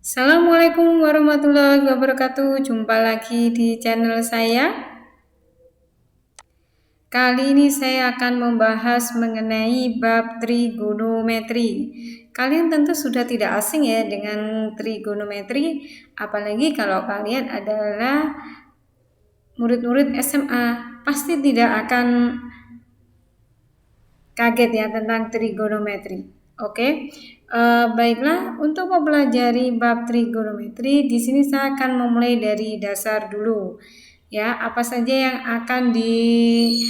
Assalamualaikum warahmatullahi wabarakatuh. Jumpa lagi di channel saya. Kali ini saya akan membahas mengenai bab trigonometri. Kalian tentu sudah tidak asing ya dengan trigonometri, apalagi kalau kalian adalah murid-murid SMA, pasti tidak akan kaget ya tentang trigonometri. Oke. Baiklah, untuk mempelajari bab trigonometri, di sini saya akan memulai dari dasar dulu. Ya, apa saja yang akan dipelajari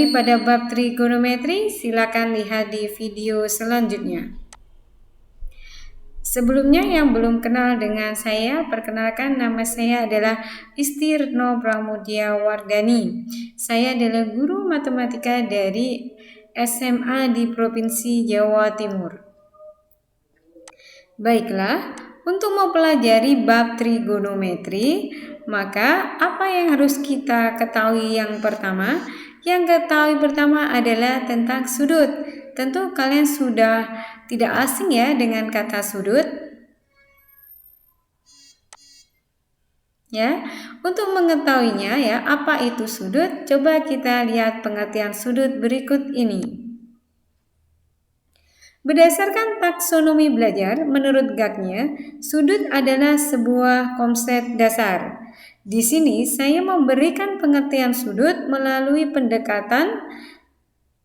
pada bab trigonometri? Silakan lihat di video selanjutnya. Sebelumnya yang belum kenal dengan saya, perkenalkan nama saya adalah Istirno Pramudia Wardani. Saya adalah guru matematika dari SMA di Provinsi Jawa Timur. Baiklah, untuk mempelajari bab trigonometri, maka apa yang harus kita ketahui yang pertama? Yang ketahui pertama adalah tentang sudut. Tentu kalian sudah tidak asing ya dengan kata sudut. Ya, untuk mengetahuinya ya, apa itu sudut? Coba kita lihat pengertian sudut berikut ini. Berdasarkan taksonomi belajar, menurut Gagnya, sudut adalah sebuah konsep dasar. Di sini saya memberikan pengertian sudut melalui pendekatan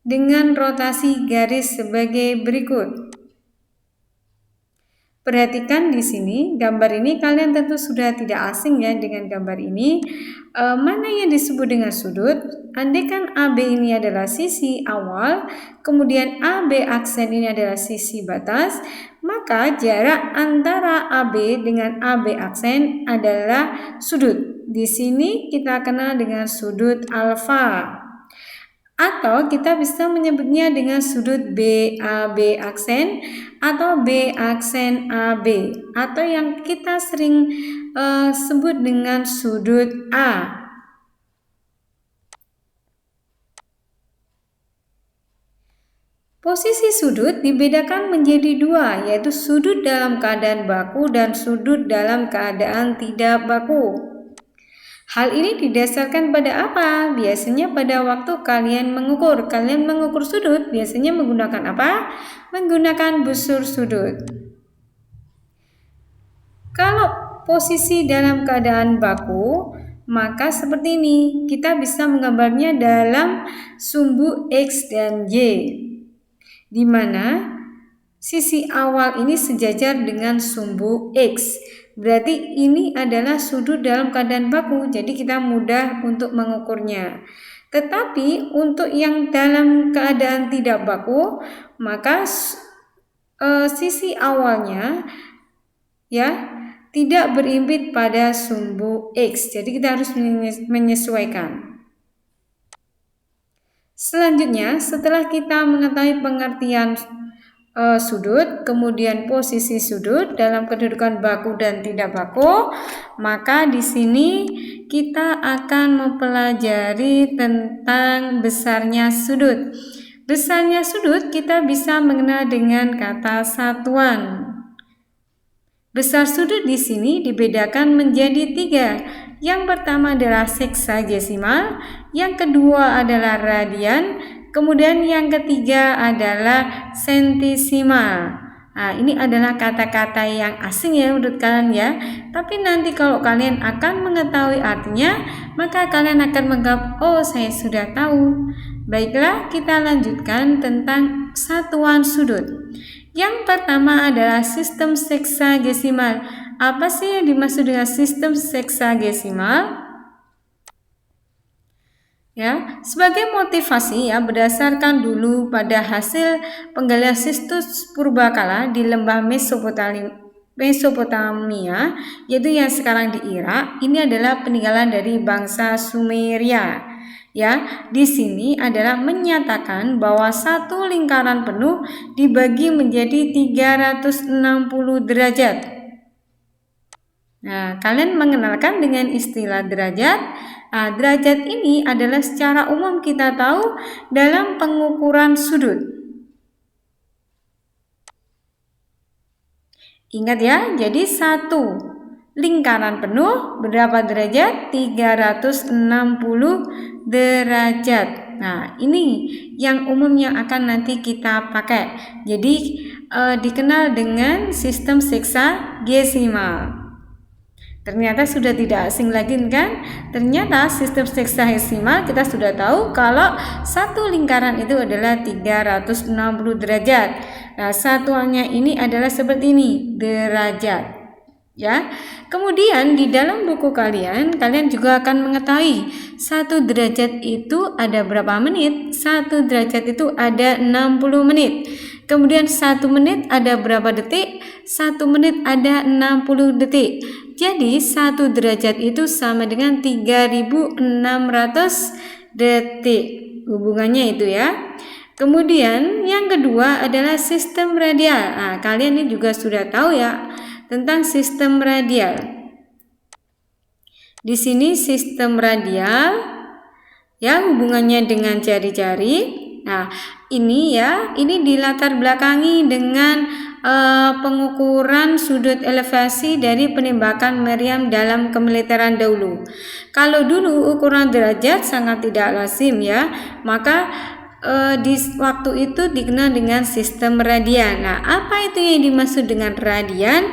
dengan rotasi garis sebagai berikut. Perhatikan di sini, gambar ini kalian tentu sudah tidak asing ya dengan gambar ini. Mana yang disebut dengan sudut? Andaikan AB ini adalah sisi awal, kemudian AB aksen ini adalah sisi batas, maka jarak antara AB dengan AB aksen adalah sudut. Di sini kita kenal dengan sudut alfa. Atau kita bisa menyebutnya dengan sudut BAB aksen atau B aksen AB, atau yang kita sering sebut dengan sudut A. Posisi sudut dibedakan menjadi dua, yaitu sudut dalam keadaan baku dan sudut dalam keadaan tidak baku. Hal ini didasarkan pada apa? Biasanya pada waktu kalian mengukur sudut, biasanya menggunakan apa? Menggunakan busur sudut. Kalau posisi dalam keadaan baku, maka seperti ini. Kita bisa menggambarnya dalam sumbu X dan Y, di mana sisi awal ini sejajar dengan sumbu X. Berarti ini adalah sudut dalam keadaan baku, jadi kita mudah untuk mengukurnya. Tetapi untuk yang dalam keadaan tidak baku, maka sisi awalnya ya tidak berimpit pada sumbu X. Jadi kita harus menyesuaikan. Selanjutnya, setelah kita mengetahui pengertian sudut, kemudian posisi sudut dalam kedudukan baku dan tidak baku, maka di sini kita akan mempelajari tentang besarnya sudut. Besarnya sudut kita bisa mengenal dengan kata satuan. Besar sudut di sini dibedakan menjadi 3. Yang pertama adalah seksagesimal, yang kedua adalah radian, kemudian yang ketiga adalah sentisimal. Nah, ini adalah kata-kata yang asing ya menurut kalian ya. Tapi nanti kalau kalian akan mengetahui artinya, maka kalian akan menganggap, oh saya sudah tahu. Baiklah, kita lanjutkan tentang satuan sudut. Yang pertama adalah sistem seksagesimal. Apa sih yang dimaksud dengan sistem seksagesimal? Ya, sebagai motivasi ya, berdasarkan dulu pada hasil penggalian situs purbakala di lembah Mesopotamia, yaitu yang sekarang di Irak. Ini adalah peninggalan dari bangsa Sumeria. Ya, di sini adalah menyatakan bahwa satu lingkaran penuh dibagi menjadi 360 derajat. Nah, kalian mengenalkan dengan istilah derajat. Nah, derajat ini adalah secara umum kita tahu dalam pengukuran sudut. Ingat ya, jadi satu lingkaran penuh berapa derajat? 360 derajat. Nah, ini yang umumnya akan nanti kita pakai. Jadi dikenal dengan sistem seksagesimal. Ternyata sudah tidak asing lagi kan? Ternyata sistem seksagesimal kita sudah tahu kalau satu lingkaran itu adalah 360 derajat. Nah, satuannya ini adalah seperti ini, derajat. Ya. Kemudian di dalam buku kalian juga akan mengetahui 1 derajat itu ada berapa menit? 1 derajat itu ada 60 menit. Kemudian 1 menit ada berapa detik? 1 menit ada 60 detik. Jadi 1 derajat itu sama dengan 3600 detik. Hubungannya itu ya. Kemudian yang kedua adalah sistem radial. Nah, kalian ini juga sudah tahu ya tentang sistem radial. Di sini sistem radial ya hubungannya dengan jari-jari. Nah, ini dilatar belakangi dengan pengukuran sudut elevasi dari penembakan meriam dalam kemiliteran dahulu. Kalau dulu ukuran derajat sangat tidak lazim ya, maka di waktu itu dikenal dengan sistem radian. Nah, apa itu yang dimaksud dengan radian?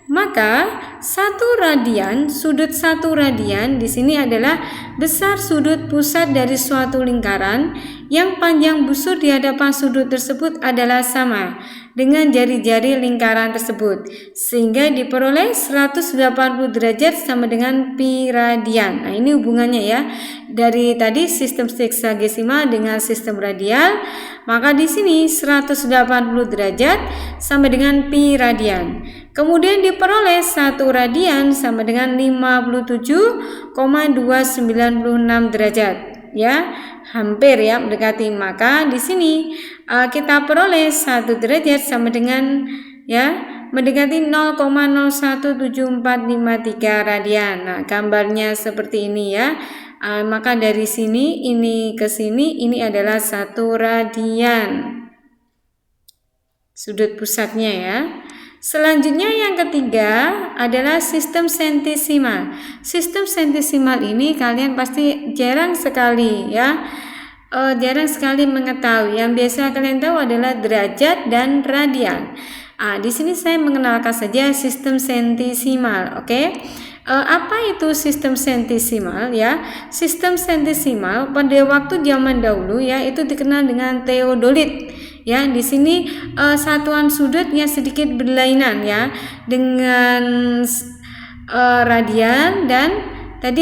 Maka sudut 1 radian di sini adalah besar sudut pusat dari suatu lingkaran yang panjang busur di hadapan sudut tersebut adalah sama dengan jari-jari lingkaran tersebut, sehingga diperoleh 180 derajat sama dengan pi radian. Nah, ini hubungannya ya. Dari tadi sistem seksagesimal dengan sistem radial, maka di sini 180 derajat sama dengan pi radian. Kemudian diperoleh 1 radian sama dengan 57,296 derajat. Ya, hampir ya mendekati. Maka di sini kita peroleh 1 derajat sama dengan mendekati 0,017453 radian. Nah, gambarnya seperti ini ya. Maka dari sini ini ke sini ini adalah 1 radian. Sudut pusatnya ya. Selanjutnya yang ketiga adalah sistem sentesimal. Sistem sentesimal ini kalian pasti jarang sekali mengetahui. Yang biasa kalian tahu adalah derajat dan radian. Di sini saya mengenalkan saja sistem sentesimal, oke? Apa itu sistem sentesimal ya? Sistem sentesimal pada waktu zaman dahulu ya itu dikenal dengan teodolit. Ya, di sini satuan sudutnya sedikit berlainan ya dengan radian dan tadi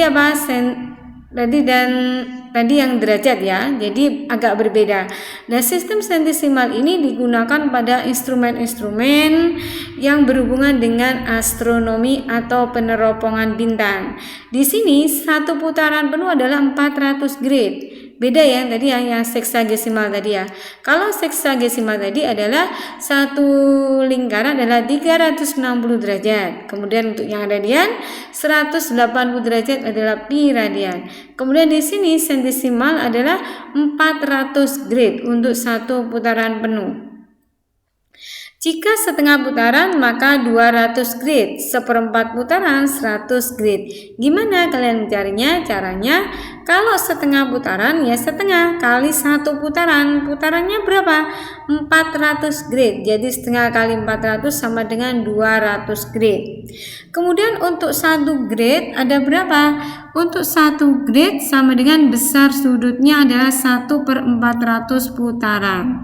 yang derajat ya. Jadi agak berbeda. Nah, sistem sentesimal ini digunakan pada instrumen-instrumen yang berhubungan dengan astronomi atau peneropongan bintang. Di sini 1 putaran penuh adalah 400 grade. Beda ya tadi yang seksagesimal tadi ya. Kalau seksagesimal tadi adalah 1 lingkaran adalah 360 derajat. Kemudian untuk yang radian 180 derajat adalah pi radian. Kemudian di sini sentesimal adalah 400 grade untuk 1 putaran penuh. Jika setengah putaran maka 200 grade, seperempat putaran 100 grade. Gimana kalian mencarinya? Caranya kalau setengah putaran ya setengah kali 1 putaran. Putarannya berapa? 400 grade. Jadi setengah kali 400 sama dengan 200 grade. Kemudian untuk 1 grade ada berapa? Untuk 1 grade sama dengan besar sudutnya adalah 1/400 putaran.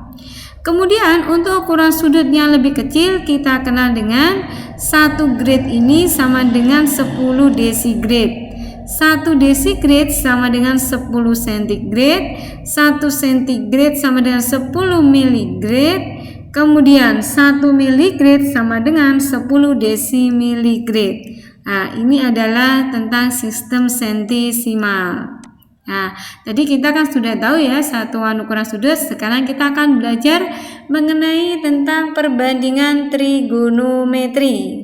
Kemudian untuk ukuran sudut yang lebih kecil kita kenal dengan 1 grade ini sama dengan 10 desigrade. 1 desigrade sama dengan 10 centigrade, 1 centigrade sama dengan 10 miligrade, kemudian 1 miligrade sama dengan 10 desimiligrade. Nah, ini adalah tentang sistem sentesimal. Nah, tadi kita kan sudah tahu ya satuan ukuran sudut. Sekarang kita akan belajar mengenai tentang perbandingan trigonometri.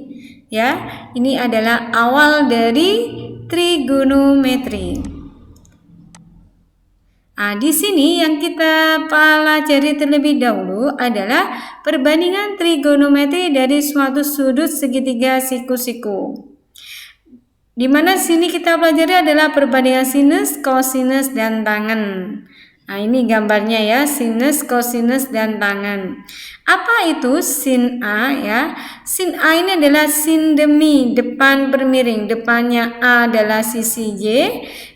Ya, ini adalah awal dari trigonometri. Nah, di sini yang kita pelajari terlebih dahulu adalah perbandingan trigonometri dari suatu sudut segitiga siku-siku. Di mana sini kita pelajari adalah perbandingan sinus, kosinus, dan tangen. Nah, ini gambarnya ya, sinus, kosinus, dan tangen. Apa itu sin A ya? Sin A ini adalah sin demi, depan bermiring. Depannya A adalah sisi Y,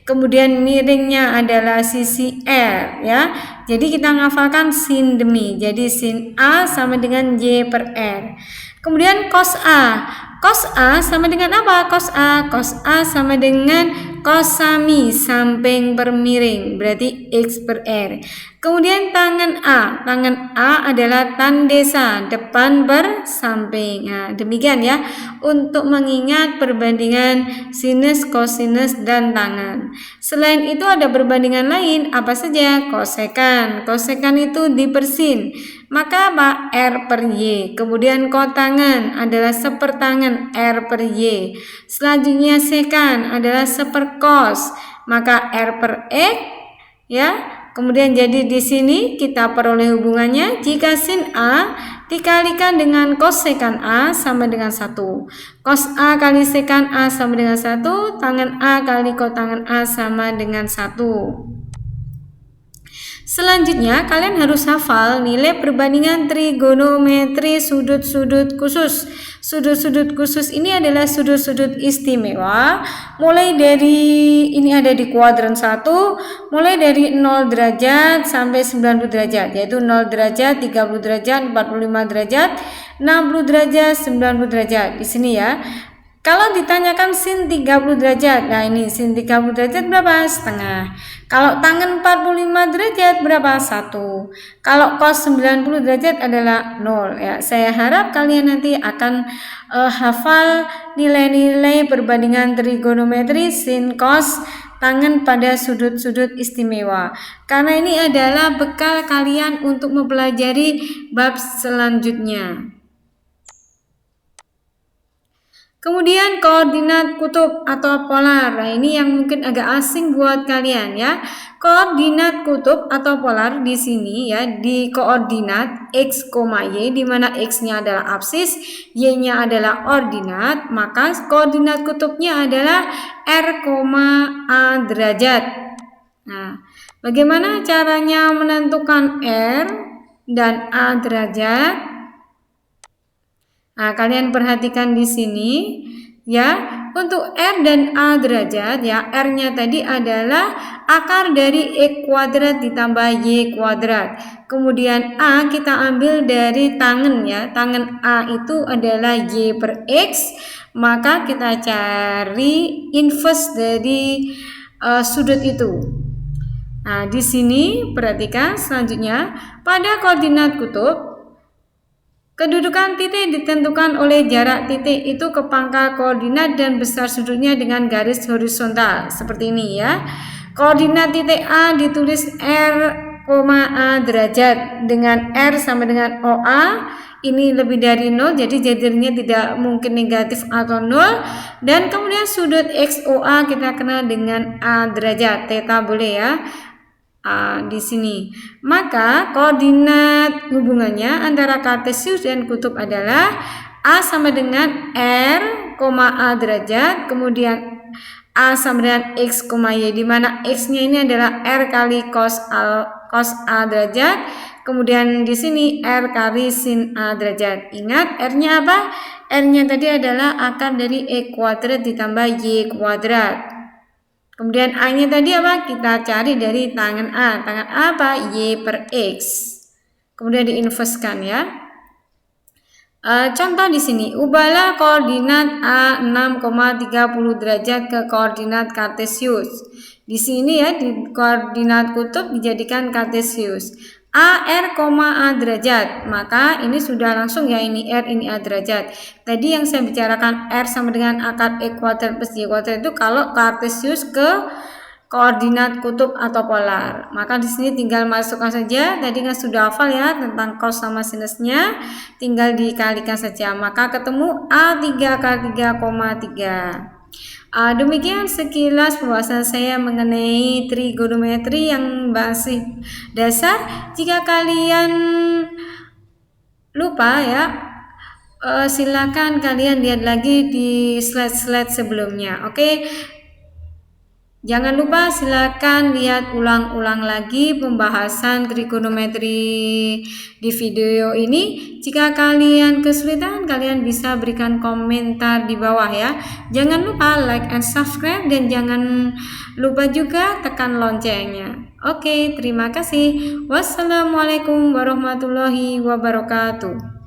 kemudian miringnya adalah sisi R ya. Jadi kita ngafalkan sin demi. Jadi sin A sama dengan Y per R. Kemudian cos A. Cos A sama dengan apa? Cos A. Cos A sama dengan kosami, samping per miring, berarti X per R. Kemudian tangen A. Tangen A adalah tandesa, depan bersamping. Nah, demikian ya untuk mengingat perbandingan sinus, kosinus, dan tangen. Selain itu ada perbandingan lain, apa saja? Kosekan. Kosekan itu dipersin. Maka apa? R per Y. Kemudian kotangen adalah sepertangen, R per Y. Selanjutnya sekan adalah seperkos, maka R per X ya. Kemudian jadi di sini kita peroleh hubungannya jika sin A dikalikan dengan kosekan A sama dengan 1. Cos A kali sekan A sama dengan 1, tangen A kali kotangen A sama dengan 1. Selanjutnya kalian harus hafal nilai perbandingan trigonometri sudut-sudut khusus. Sudut-sudut khusus ini adalah sudut-sudut istimewa. Mulai dari ini ada di kuadran 1, mulai dari 0 derajat sampai 90 derajat, yaitu 0 derajat, 30 derajat, 45 derajat, 60 derajat, 90 derajat. Di sini ya. Kalau ditanyakan sin 30 derajat, nah ini sin 30 derajat berapa? Setengah. Kalau tangen 45 derajat berapa? 1. Kalau cos 90 derajat adalah 0 ya. Saya harap kalian nanti akan hafal nilai-nilai perbandingan trigonometri sin, cos, tangen pada sudut-sudut istimewa. Karena ini adalah bekal kalian untuk mempelajari bab selanjutnya. Kemudian koordinat kutub atau polar. Nah, ini yang mungkin agak asing buat kalian ya. Koordinat kutub atau polar di sini ya, di koordinat x, y, di mana x-nya adalah absis, y-nya adalah ordinat, maka koordinat kutubnya adalah r, a derajat. Nah, bagaimana caranya menentukan r dan a derajat? Nah, kalian perhatikan di sini ya, untuk R dan A derajat ya, R-nya tadi adalah akar dari X kuadrat ditambah Y kuadrat. Kemudian A kita ambil dari tangen ya, tangen A itu adalah Y per X, maka kita cari inverse dari sudut itu. Nah, di sini perhatikan selanjutnya pada koordinat kutub kedudukan titik ditentukan oleh jarak titik itu ke pangkal koordinat dan besar sudutnya dengan garis horizontal seperti ini ya. Koordinat titik A ditulis R, A derajat dengan R sama dengan OA. Ini lebih dari 0, jadi jadinya tidak mungkin negatif atau 0. Dan kemudian sudut XOA kita kenal dengan A derajat, theta boleh ya. Di sini. Maka koordinat hubungannya antara kartesius dan kutub adalah A sama dengan R, A derajat, kemudian A sama dengan X, Y, di mana X-nya ini adalah R kali cos A derajat, kemudian di sini R kali sin A derajat. Ingat R-nya apa? R-nya tadi adalah akar dari X kuadrat ditambah Y kuadrat. Kemudian A-nya tadi apa? Kita cari dari tangen A. Tangen A apa? Y per X. Kemudian diinverskan ya. Contoh di sini, ubahlah koordinat A 6,30 derajat ke koordinat kartesius. Di sini ya, di koordinat kutub dijadikan kartesius. A, R, A derajat, maka ini sudah langsung ya, ini R, ini A derajat. Tadi yang saya bicarakan R sama dengan akar E kuadrat plus Y kuadrat itu kalau kartesius ke koordinat kutub atau polar. Maka di sini tinggal masukkan saja, tadi kan sudah hafal ya tentang cos sama sinusnya, tinggal dikalikan saja. Maka ketemu A3 kali 3,3. Demikian sekilas pembahasan saya mengenai trigonometri yang masih dasar. Jika kalian lupa ya, silakan kalian lihat lagi di slide-slide sebelumnya. Oke. Jangan lupa silakan lihat ulang-ulang lagi pembahasan trigonometri di video ini. Jika kalian kesulitan, kalian bisa berikan komentar di bawah ya. Jangan lupa like and subscribe dan jangan lupa juga tekan loncengnya. Oke, terima kasih. Wassalamualaikum warahmatullahi wabarakatuh.